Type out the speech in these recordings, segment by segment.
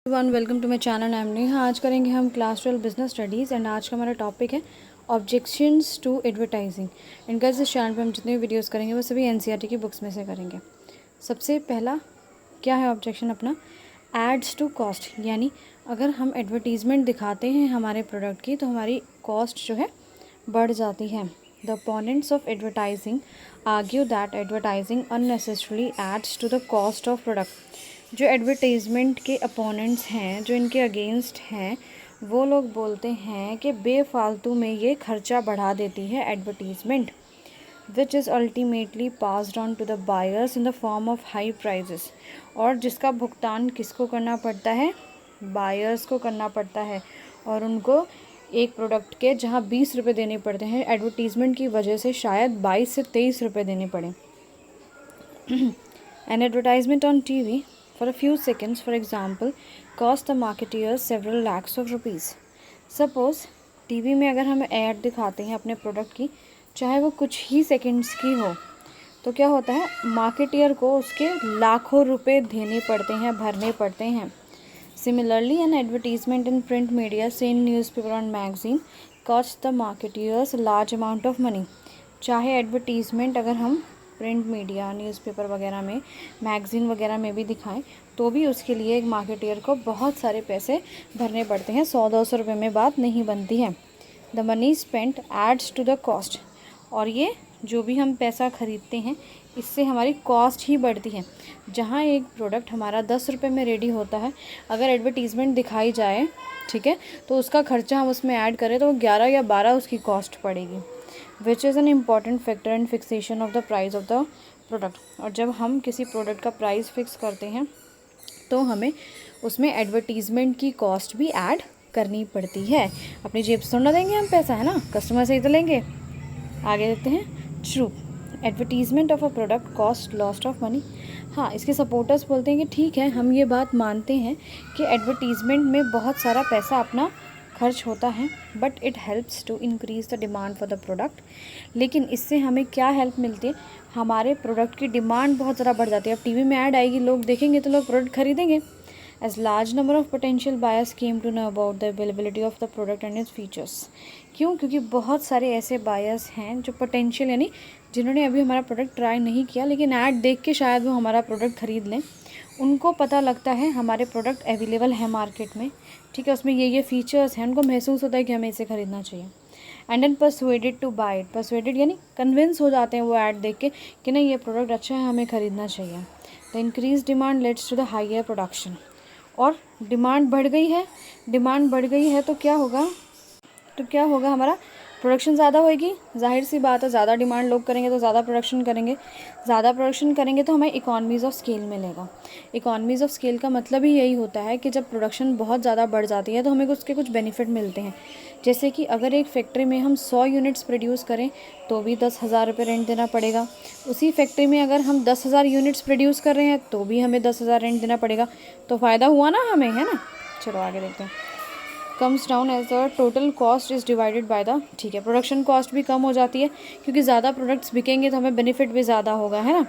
One welcome to my channel. I am Neha. आज करेंगे हम क्लास 12 बिजनेस स्टडीज़ एंड आज का हमारा टॉपिक है objections to advertising. And guys इस चैनल पे हम जितने भी वीडियोस करेंगे वो सभी एनसीईआरटी की बुक्स में से करेंगे। सबसे पहला क्या है ऑब्जेक्शन अपना, एड्स टू कॉस्ट, यानी अगर हम एडवर्टीज़मेंट दिखाते हैं हमारे प्रोडक्ट की तो हमारी कॉस्ट जो है बढ़ जाती है। The opponents of advertising argue that advertising unnecessarily adds to the cost of product. जो एडवर्टाइजमेंट के अपोनेंट्स हैं, जो इनके अगेंस्ट हैं, वो लोग बोलते हैं कि बेफालतू में ये खर्चा बढ़ा देती है advertisement, which is ultimately passed on to the buyers in the form of high prices. और जिसका भुगतान किसको करना पड़ता है, बायर्स को करना पड़ता है। और उनको एक प्रोडक्ट के जहाँ 20 रुपये देने पड़ते हैं, एडवर्टीज़मेंट की वजह से शायद 22 से 23 रुपये देने पड़े। An advertisement on TV for a few seconds, for example, cost the marketeers several lakhs of rupees. Suppose TV में अगर हम ऐड दिखाते हैं अपने प्रोडक्ट की, चाहे वो कुछ ही सेकंड्स की हो, तो क्या होता है, मार्केटियर को उसके लाखों रुपए देने पड़ते हैं, भरने पड़ते हैं। Similarly, an advertisement in print media, say in newspaper or magazine, costs the marketeers a large amount of money. चाहे एडवर्टीज़मेंट अगर हम प्रिंट मीडिया, न्यूज़पेपर वगैरह में, मैगज़ीन वगैरह में भी दिखाएं तो भी उसके लिए एक मार्केटियर को बहुत सारे पैसे भरने पड़ते हैं। 100-200 रुपये में बात नहीं बनती है। The money spent adds to the cost. और ये जो भी हम पैसा ख़रीदते हैं इससे हमारी कॉस्ट ही बढ़ती है। जहाँ एक प्रोडक्ट हमारा 10 रुपये में रेडी होता है, अगर एडवर्टीज़मेंट दिखाई जाए, ठीक है, तो उसका खर्चा हम उसमें ऐड करें तो 11 या 12 उसकी कॉस्ट पड़ेगी, which is an important factor in fixation of the price of the product. और जब हम किसी प्रोडक्ट का प्राइस फिक्स करते हैं तो हमें उसमें एडवर्टीज़मेंट की कॉस्ट भी ऐड करनी पड़ती है। अपनी जेब से थोड़ा देंगे हम पैसा, है ना, कस्टमर से ही तो लेंगे। आगे देखते हैं, true advertisement of a product cost lost of money. हाँ, इसके सपोर्टर्स बोलते हैं कि ठीक है, हम ये बात मानते हैं कि एडवर्टीज़मेंट में बहुत सारा पैसा अपना खर्च होता है, but it helps to increase the demand for the product. लेकिन इससे हमें क्या हेल्प मिलती है, हमारे प्रोडक्ट की डिमांड बहुत ज़्यादा बढ़ जाती है। अब टीवी में ऐड आएगी, लोग देखेंगे तो लोग प्रोडक्ट खरीदेंगे। As large number of potential buyers came to know about the availability of the product and its features. क्यों? क्योंकि बहुत सारे ऐसे बायर्स हैं जो पोटेंशियल, यानी जिन्होंने अभी हमारा प्रोडक्ट ट्राई नहीं किया लेकिन ऐड देख के शायद वो हमारा प्रोडक्ट ख़रीद लें। उनको पता लगता है हमारे प्रोडक्ट अवेलेबल है मार्केट में, ठीक है, उसमें ये फीचर्स हैं, उनको महसूस होता है कि हमें इसे ख़रीदना चाहिए। And then persuaded to buy it. Persuaded यानी कन्विंस हो जाते हैं वो ऐड देख के कि नहीं, ये प्रोडक्ट अच्छा है, हमें ख़रीदना चाहिए। The increase demand leads to the higher production. और डिमांड बढ़ गई है, डिमांड बढ़ गई है तो क्या होगा, हमारा प्रोडक्शन ज़्यादा होएगी। जाहिर सी बात है, ज़्यादा डिमांड लोग करेंगे तो ज़्यादा प्रोडक्शन करेंगे, ज़्यादा प्रोडक्शन करेंगे तो हमें इकॉनमीज़ ऑफ स्केल मिलेगा। इकॉनमीज़ ऑफ स्केल का मतलब ही यही होता है कि जब प्रोडक्शन बहुत ज़्यादा बढ़ जाती है तो हमें उसके कुछ बेनिफिट मिलते हैं। जैसे कि अगर एक फैक्ट्री में हम 100 यूनिट्स प्रोड्यूस करें तो भी 10,000 रुपये रेंट देना पड़ेगा। उसी फैक्ट्री में अगर हम 10,000 यूनिट्स प्रोड्यूस कर रहे हैं तो भी हमें 10,000 रेंट देना पड़ेगा। तो फ़ायदा हुआ ना हमें, है ना। चलो आगे देखते हैं। Comes down as the total cost is divided by the, ठीक है, प्रोडक्शन कॉस्ट भी कम हो जाती है क्योंकि ज़्यादा प्रोडक्ट्स बिकेंगे तो हमें बेनिफिट भी ज़्यादा होगा, है ना।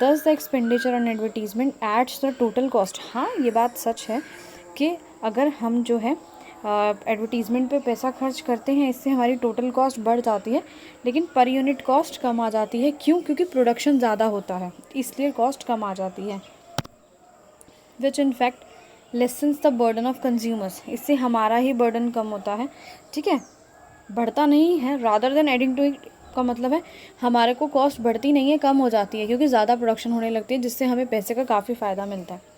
Thus the expenditure on advertisement adds the total cost. हाँ, ये बात सच है कि अगर हम जो है एडवर्टीज़मेंट पे पैसा खर्च करते हैं, इससे हमारी टोटल कॉस्ट बढ़ जाती है लेकिन पर यूनिट कॉस्ट कम आ जाती है। क्यों? क्योंकि प्रोडक्शन ज़्यादा होता है, इसलिए कॉस्ट कम आ जाती है। Which in fact lessens the burden of consumers. इससे हमारा ही बर्डन कम होता है, ठीक है, बढ़ता नहीं है। Rather than adding to it का मतलब है हमारे को कॉस्ट बढ़ती नहीं है, कम हो जाती है क्योंकि ज़्यादा प्रोडक्शन होने लगती है, जिससे हमें पैसे का काफ़ी फ़ायदा मिलता है।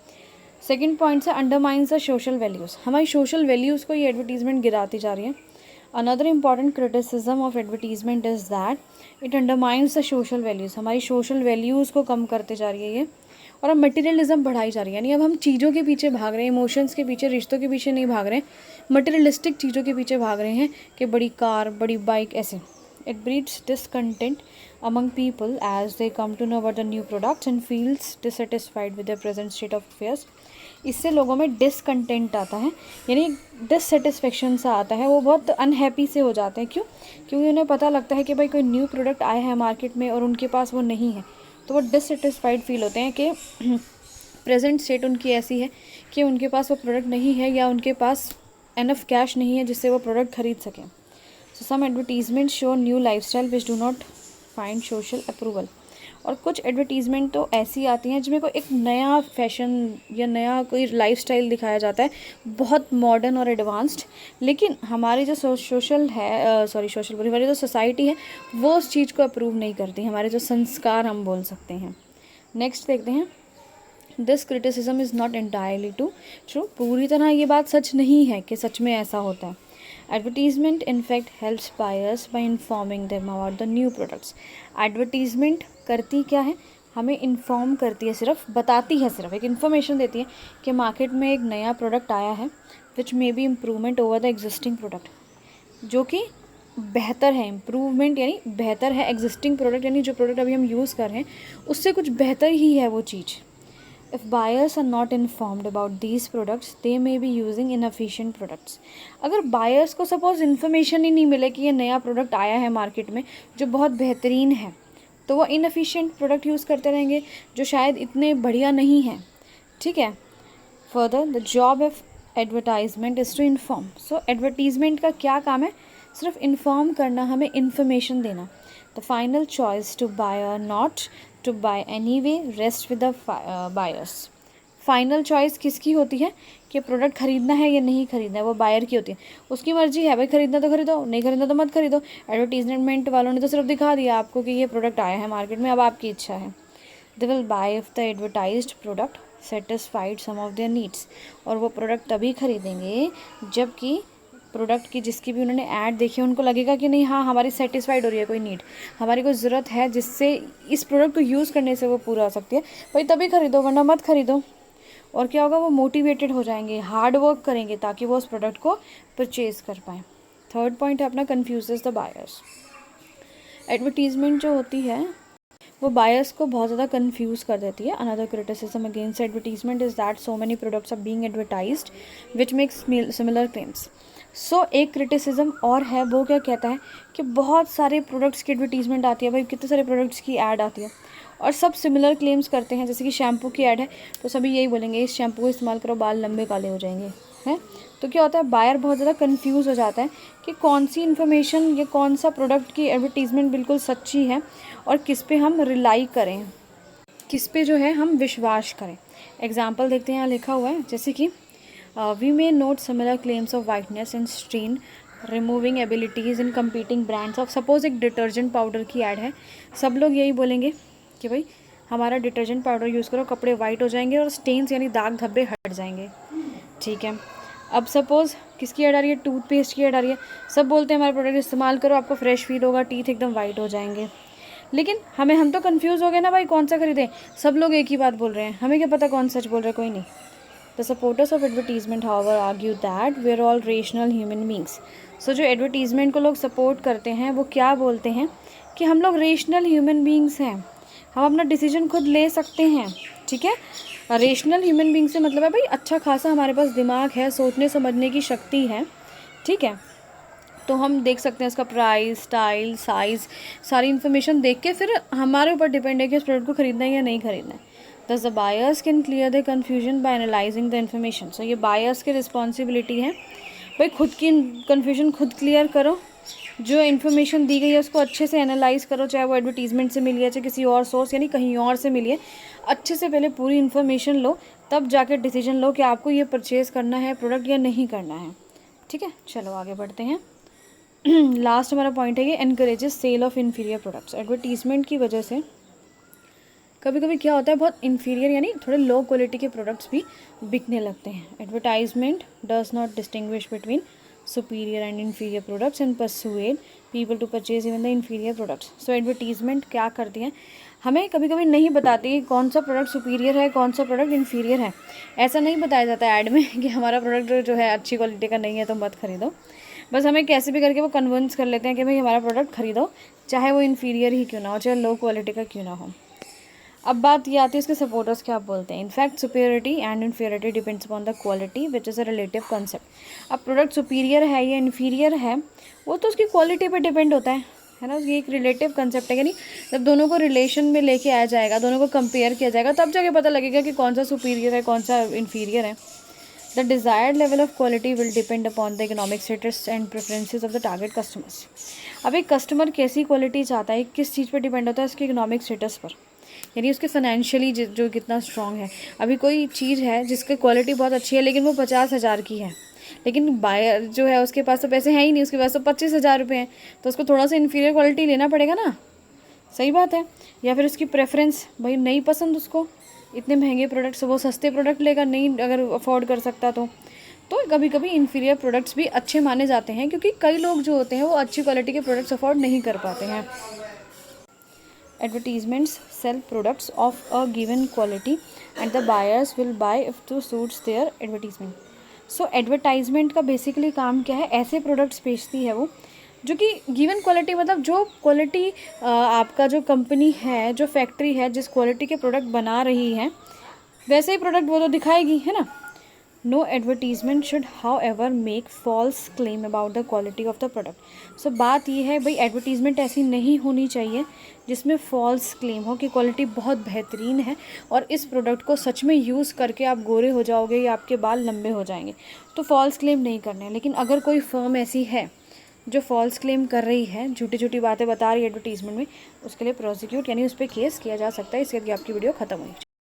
सेकंड पॉइंट से अंडरमाइंस द सोशल वैल्यूज़। हमारी सोशल वैल्यूज़ को ये एडवर्टीज़मेंट गिराती जा रही है। Another important criticism of advertisement is that it undermines the social values. हमारी सोशल वैल्यूज़ को कम करते जा रही है ये। और अब मटेरियलिज्म बढ़ाई जा रही है, यानी अब हम चीज़ों के पीछे भाग रहे हैं, इमोशंस के पीछे, रिश्तों के पीछे नहीं भाग रहे हैं, मटेरियलिस्टिक चीज़ों के पीछे भाग रहे हैं कि बड़ी कार, बड़ी बाइक, ऐसे। It breeds discontent among people as they come to know about the new products and feels dissatisfied with their present state of affairs. इससे लोगों में डिसकंटेंट आता है, यानी डिससेटिस्फेक्शन सा आता है, वो बहुत अनहैप्पी से हो जाते हैं। क्यों? क्योंकि उन्हें पता लगता है कि भाई कोई न्यू प्रोडक्ट आया है मार्केट में और उनके पास वो नहीं है, तो वो डिससेटिस्फाइड फील होते हैं कि प्रेजेंट स्टेट उनकी ऐसी है कि उनके पास वो प्रोडक्ट नहीं है या उनके पास एनफ कैश नहीं है जिससे वो प्रोडक्ट खरीद सकें। So some advertisement show new lifestyle which do not find social approval. और कुछ एडवर्टीज़मेंट तो ऐसी आती हैं जिसमें को एक नया फैशन या नया कोई लाइफस्टाइल दिखाया जाता है, बहुत मॉडर्न और एडवांस्ड, लेकिन हमारी जो सोशल हमारी जो सोसाइटी है वो उस चीज़ को अप्रूव नहीं करती, हमारे जो संस्कार हम बोल सकते हैं। नेक्स्ट देखते हैं, this criticism is not entirely true. पूरी तरह ये बात सच नहीं है कि सच में ऐसा होता है। Advertisement in fact helps buyers by informing them about the new products। Advertisement करती क्या है, हमें इन्फॉर्म करती है, सिर्फ बताती है, सिर्फ एक इन्फॉर्मेशन देती है कि मार्केट में एक नया प्रोडक्ट आया है which may be improvement over the existing product, जो कि बेहतर है, इम्प्रूवमेंट यानी बेहतर है एग्जिस्टिंग प्रोडक्ट, यानी जो प्रोडक्ट अभी हम यूज़ कर रहे हैं उससे कुछ बेहतर ही है वो चीज़। If buyers are not informed about these products, they may be using inefficient products। अगर buyers को सपोज इन्फॉर्मेशन ही नहीं मिले कि ये नया प्रोडक्ट आया है मार्केट में जो बहुत बेहतरीन है, तो वो इनएफिशिएंट प्रोडक्ट यूज़ करते रहेंगे जो शायद इतने बढ़िया नहीं हैं। ठीक है। Further, the job of advertisement is to inform. So advertisement का क्या काम है, सिर्फ इन्फॉर्म करना, हमें इन्फॉर्मेशन देना। The final choice to buy or not to buy anyway rest with the buyers. Final choice किसकी होती है कि प्रोडक्ट खरीदना है या नहीं खरीदना है, वो बायर की होती है। उसकी मर्जी है, भाई खरीदना तो खरीदो, नहीं खरीदना तो मत खरीदो। एडवर्टीजमेंट वालों ने तो सिर्फ दिखा दिया आपको कि ये प्रोडक्ट आया है मार्केट में, अब आपकी इच्छा है। They will buy if the advertised product satisfied some of their needs. और वो प्रोडक्ट तभी खरीदेंगे जबकि प्रोडक्ट की जिसकी भी उन्होंने ऐड देखी उनको लगेगा कि नहीं, हाँ हमारी सेटिस्फाइड हो रही है कोई नीड, हमारी कोई ज़रूरत है जिससे इस प्रोडक्ट को यूज़ करने से वो पूरा हो सकती है, भाई तभी खरीदो वरना मत खरीदो। और क्या होगा, वो मोटिवेटेड हो जाएंगे, हार्ड वर्क करेंगे ताकि वो उस प्रोडक्ट को परचेज़ कर पाएँ। थर्ड पॉइंट है अपना, कन्फ्यूजेस द बायर्स। एडवर्टीजमेंट जो होती है वो बायर्स को बहुत ज़्यादा कंफ्यूज कर देती है। Another criticism against advertisement is that so many products are being advertised which makes similar claims. So एक क्रिटिसिज्म और है, वो क्या कहता है कि बहुत सारे प्रोडक्ट्स की एडवर्टीजमेंट आती है, भाई कितने सारे प्रोडक्ट्स की ऐड आती है और सब सिमिलर क्लेम्स करते हैं। जैसे कि शैम्पू की ऐड है तो सभी यही बोलेंगे इस शैम्पू को इस्तेमाल करो बाल लंबे काले हो जाएंगे, हैं। तो क्या होता है, बायर बहुत ज़्यादा कंफ्यूज हो जाता है कि कौन सी इन्फॉर्मेशन या कौन सा प्रोडक्ट की एडवर्टीजमेंट बिल्कुल सच्ची है और किस पे हम रिलाई करें, किस पे जो है हम विश्वास करें। एग्जाम्पल देखते हैं, यहाँ लिखा हुआ है जैसे कि we may note similar claims of whiteness and stain removing abilities in competing brands of. Suppose एक डिटर्जेंट पाउडर की ऐड है, सब लोग यही बोलेंगे कि भाई हमारा डिटर्जेंट पाउडर यूज़ करो, कपड़े वाइट हो जाएंगे और स्टेन्स यानी दाग धब्बे हट जाएंगे। ठीक है। अब सपोज़ किसकी ऐड आ रही है, टूथपेस्ट की ऐड आ रही है, सब बोलते हैं हमारा प्रोडक्ट इस्तेमाल करो, आपको फ्रेश फील होगा, टीथ एकदम वाइट हो जाएंगे। लेकिन हम तो कंफ्यूज हो गए ना भाई, कौन सा खरीदें, सब लोग एक ही बात बोल रहे हैं, हमें क्या पता कौन सच बोल रहा है, कोई नहीं। The supporters of advertisement however argue that we are all rational human beings. So जो एडवर्टीजमेंट को लोग सपोर्ट करते हैं वो क्या बोलते हैं कि हम लोग रेशनल ह्यूमन बींग्स हैं, हम अपना डिसीजन खुद ले सकते हैं। ठीक है। रेशनल ह्यूमन बींग से मतलब है भाई अच्छा खासा हमारे पास दिमाग है, सोचने समझने की शक्ति है। ठीक है। तो हम देख सकते हैं इसका प्राइस, स्टाइल, साइज़, सारी इन्फॉर्मेशन देख के फिर हमारे ऊपर डिपेंड है कि उस प्रोडक्ट को खरीदना है या नहीं खरीदना है। Thus the buyers can clear the confusion by analysing the information. So ये बायर्स की रिस्पॉन्सिबिलिटी है, भाई खुद की कन्फ्यूजन खुद क्लियर करो, जो इन्फॉर्मेशन दी गई है उसको अच्छे से एनालाइज करो, चाहे वो एडवर्टीजमेंट से मिली है चाहे किसी और सोर्स यानी कहीं और से मिली है, अच्छे से पहले पूरी इन्फॉर्मेशन लो, तब जाके डिसीजन लो कि आपको ये परचेज़ करना है प्रोडक्ट या नहीं करना है। ठीक है, चलो आगे बढ़ते हैं। लास्ट हमारा पॉइंट है ये encourages sale of inferior products. Advertisement की वजह से कभी कभी क्या होता है, बहुत इन्फीरियर यानी थोड़े लो क्वालिटी के प्रोडक्ट्स भी बिकने लगते हैं। Advertisement does not distinguish between superior and inferior products and persuade people to purchase even the inferior products. So advertisement क्या करती है, हमें कभी कभी नहीं बताती कि कौन सा प्रोडक्ट सुपीरियर है, कौन सा प्रोडक्ट इन्फीरियर है। ऐसा नहीं बताया जाता है ऐड में कि हमारा प्रोडक्ट जो है अच्छी क्वालिटी का नहीं है तो मत खरीदो। बस हमें कैसे भी करके वो कन्विंस कर लेते हैं कि भाई हमारा प्रोडक्ट खरीदो, चाहे वो इन्फीरियर ही क्यों ना हो, चाहे लो क्वालिटी का क्यों ना हो। अब बात ये आती है इसके सपोर्टर्स क्या बोलते हैं। In fact superiority and inferiority depends upon the quality which is a relative concept. अब प्रोडक्ट सुपीरियर है या इन्फीरियर है वो तो उसकी क्वालिटी पे डिपेंड होता है ना। ये एक रिलेटिव कंसेप्ट है, यानी जब दोनों को रिलेशन में लेके आया जाएगा, दोनों को कंपेयर किया जाएगा, तब जाके पता लगेगा कि कौन सा सुपीरियर है कौन सा इन्फीरियर है। The desired level of quality will depend upon the economic status and preferences of the target customers. अब एक कस्टमर कैसी क्वालिटी चाहता है किस चीज़ पर डिपेंड होता है, उसके इकोनॉमिक स्टेटस पर, यानी उसके फाइनेंशियली जो कितना स्ट्रॉन्ग है। अभी कोई चीज़ है जिसकी क्वालिटी बहुत अच्छी है लेकिन वो 50,000 की है, लेकिन बायर जो है उसके पास तो पैसे हैं ही नहीं, उसके पास तो 25,000 रुपये हैं, तो उसको थोड़ा सा इन्फीरियर क्वालिटी लेना पड़ेगा ना, सही बात है। या फिर उसकी प्रेफरेंस, भाई नहीं पसंद उसको इतने महंगे प्रोडक्ट्स, वो सस्ते प्रोडक्ट लेगा, नहीं अगर अफोर्ड कर सकता तो कभी कभी इन्फीरियर प्रोडक्ट्स भी अच्छे माने जाते हैं, क्योंकि कई लोग जो होते हैं वो अच्छी क्वालिटी के प्रोडक्ट्स अफोर्ड नहीं कर पाते हैं। Advertisements sell products of a given quality and the buyers will buy if to suits their advertisement. So advertisement का बेसिकली काम क्या है, ऐसे प्रोडक्ट्स बेचती है वो जो कि गिवन क्वालिटी, मतलब जो क्वालिटी आपका जो कंपनी है, जो फैक्ट्री है, जिस क्वालिटी के प्रोडक्ट बना रही है वैसे ही प्रोडक्ट वो तो दिखाएगी, है ना। No advertisement should however make false claim about the quality of the product. So बात ये है भाई, एडवर्टीजमेंट ऐसी नहीं होनी चाहिए जिसमें फॉल्स क्लेम हो कि क्वालिटी बहुत बेहतरीन है और इस प्रोडक्ट को सच में यूज़ करके आप गोरे हो जाओगे या आपके बाल लंबे हो जाएंगे, तो फॉल्स क्लेम नहीं करने हैं। लेकिन अगर कोई फर्म ऐसी है जो फॉल्स क्लेम कर रही है, झूठी झूठी बातें बता रही है एडवर्टीजमेंट में, उसके लिए प्रोसिक्यूट यानी उस पर केस किया जा सकता है। इसके लिए आपकी वीडियो ख़त्म हुई।